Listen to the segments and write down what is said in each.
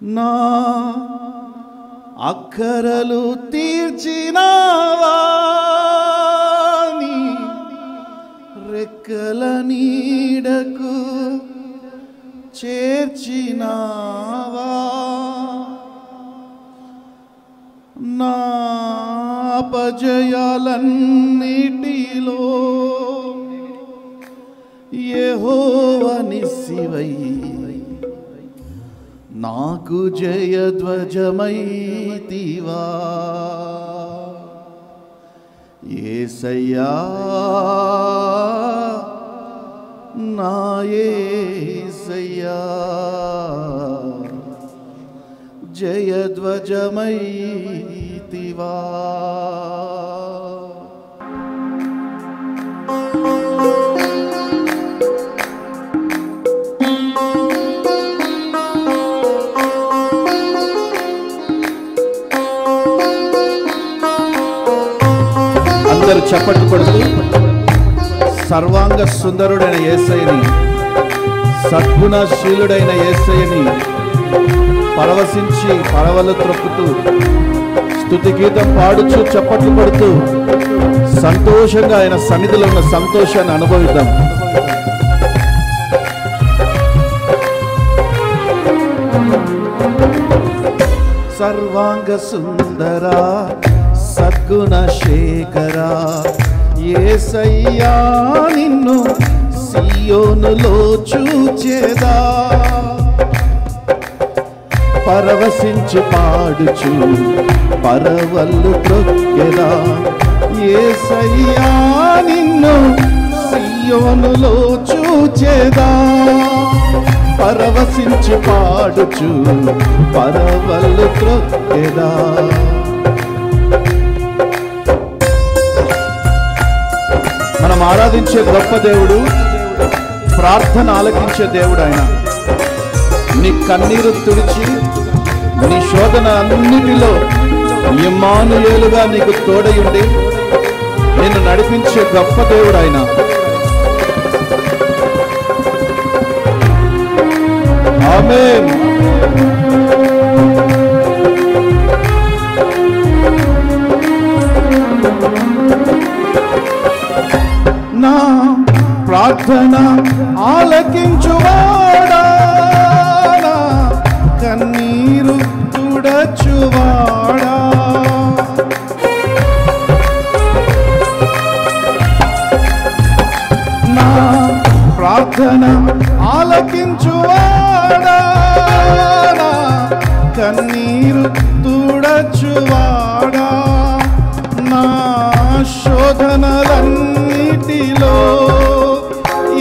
నా అక్కరలు తీర్చినావా, నీ రెక్కల నీడకు చేర్చినావా, నా అపజయాలన్నిటిలో యెహోవా నిస్సివై నాకు జయధ్వజమైతివా. యేసయ్యా నా యేసయ్యా జయధ్వజమైతివా. అందరూ చప్పట్లు కొడుతూ సర్వాంగ సుందరుడైన యేసయ్యని, సద్గుణశీలుడైన యేసయ్యని పరవశించి పరవలు త్రొక్కుతూ స్తుతి గీతం పాడుచు చప్పట్లు కొడుతూ సంతోషంగా ఆయన సన్నిధిలో ఉన్న సంతోషాన్ని అనుభవిద్దాం. సర్వాంగ సుందరా సద్గుణ శేఖరా యేసయ్యా నిన్ను సియోనులో చూచేదా, పరవశించి పాడుచు పరవళ్ళు త్రొక్కెదా. యేసయ్యా నిన్ను సియోనులో చూచేదా, పరవశించి పాడుచు పరవళ్ళు త్రొక్కెదా. మనం ఆరాధించే గొప్ప దేవుడు, ప్రార్థన ఆలకించే దేవుడు ఆయన. నీ కన్నీరు తుడిచి నీ శోధన అన్నిటిలో ఇమ్మానుయేలుగా నీకు తోడయుండి నిన్ను నడిపించే గొప్ప దేవుడు ఆయన. ఆమేన్. నా ప్రార్థన ఆలకించువాడా, కన్నీరు తుడచువాడా, నా ప్రార్థన ఆలకించువాడా, కన్నీరు తుడచువాడా, నా శోధనలన్నిటిలో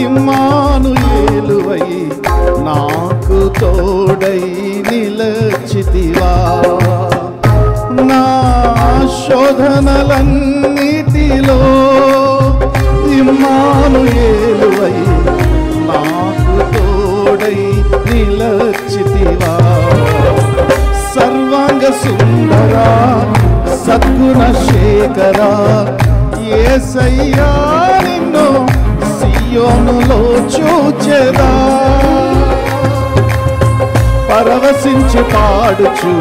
ఇమ్మానుయేలువై నాకు తోడై నిలచితివా. నా శోధనలన్నిటిలో ఇమ్మానుయేలువై నాకు తోడై నిలచితివా. సర్వాంగ సుందరా సద్గుణ శేఖరా యేసయ్యా నిన్ను సియోనులో చూచెదా, పరవశించి పాడుచు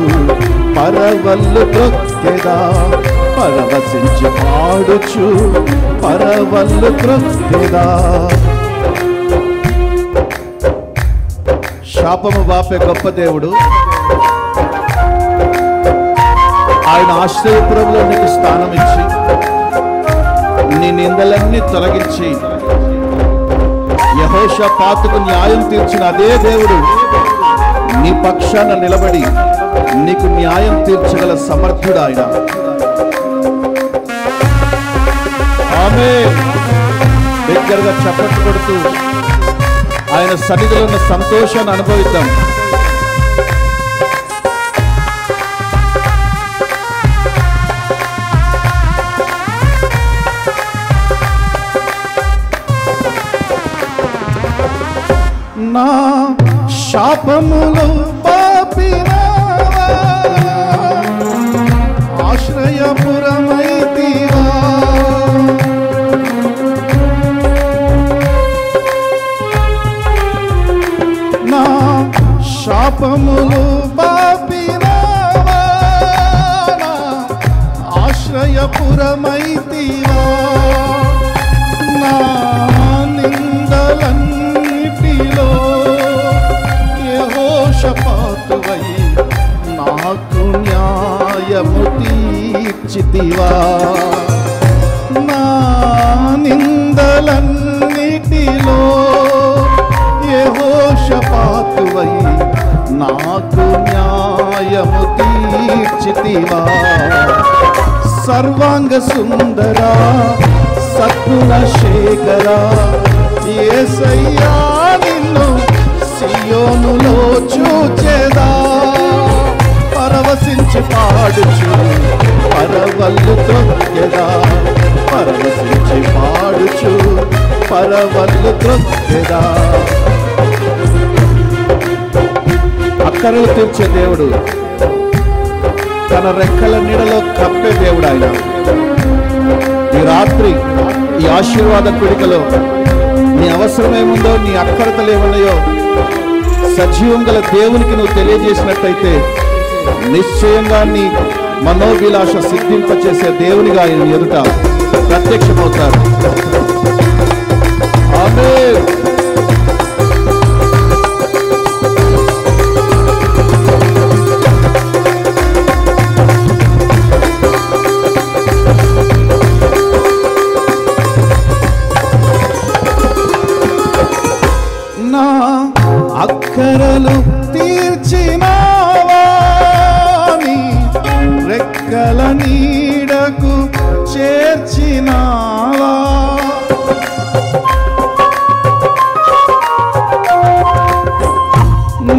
పరవళ్ళు త్రొక్కెదా, పరవశించి పాడుచు పరవళ్ళు త్రొక్కెదా. శాపము బాపే గొప్ప దేవుడు ఆయన. ఆశ్రయపురంలో నీకు స్థానం ఇచ్చి నీ నిందలన్నీ తొలగించి యెహోషాపాతుకు న్యాయం తీర్చిన అదే దేవుడు నీ పక్షాన నిలబడి నీకు న్యాయం తీర్చగల సమర్థుడు ఆయన. ఆమేన్. దగ్గరగా చప్పట్లు కొడుతూ ఆయన సన్నిధిలో ఉన్న సంతోషాన్ని అనుభవిద్దాం. నా శాపములు పాపినావా, ఆశ్రయపురమైతివా, నా శాపములు రాజపురమైతివా నా నిందలన్నిటిలో యెహోషాపాతువై నాకు న్యాయము తీర్చితివా నా నిందలన్నిటిలో యెహోషాపాతువై నాకు న్యాయము తీర్చితివా సర్వాంగ సుందరా సద్గుణ శేఖరా యేసయ్యా నిన్ను సియోనులో చూచెదా పరవశించి పాడుచు పరవళ్ళు త్రొక్కెదా పరవశించి పాడుచు పరవళ్ళు త్రొక్కెదా అక్కరలు తీర్చే దేవుడు తన రెక్కల నీడలో కప్పే దేవుడు ఆయన ఈ రాత్రి ఈ ఆశీర్వాద పిడికలో నీ అవసరం ఏముందో నీ అక్కరతలు ఏమున్నాయో సజీవం గల దేవునికి నువ్వు తెలియజేసినట్టయితే నిశ్చయంగా నీ మనోభిలాష సిద్ధింపచేసే దేవునిగా ఆయన ఎదుట ప్రత్యక్షమవుతారు. ఆమేన్. నా అక్కరలు తీర్చినావా నీ రెక్కల నీడకు చేర్చినావా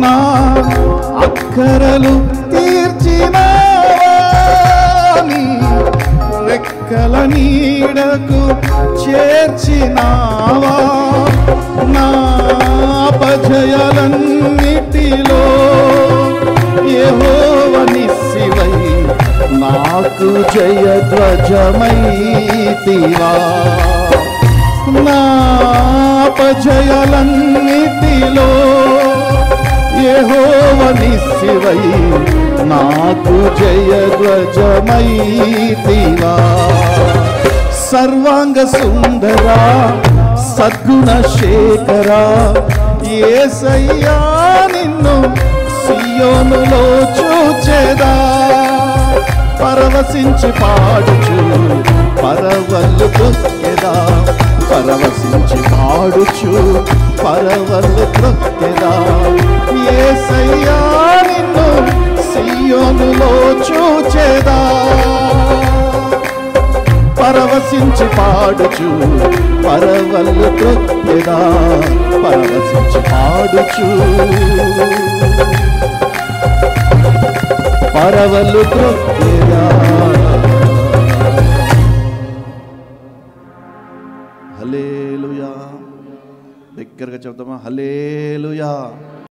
నా అక్కరలు తీర్చినావా నీ రెక్కల నీడకు చేర్చినావా నా అపజయాలన్నిటిలో యెహోవా నిస్సివై నాకు జయధ్వజమైతివా నా అపజయాలన్నిటిలో యెహోవా నిస్సివై నాకు జయధ్వజమైతివా సర్వాంగ సుందరా సద్గుణ శేఖరా యేసయ్యా నిన్ను సియోనులో చూచెదా పరవశించి పాడుచు పరవళ్ళు త్రొక్కెదా పరవశించి పాడుచు పరవళ్ళు త్రొక్కెదా యేసయ్యా నిన్ను సియోనులో చూచెదా పరవశించి పాడుచు పరవళ్ళు త్రొక్కెదా పరవశించి పాడుచు పరవళ్ళు త్రొక్కెదా. హల్లెలూయా. దగ్గరగా చెప్తామా? హల్లెలూయా.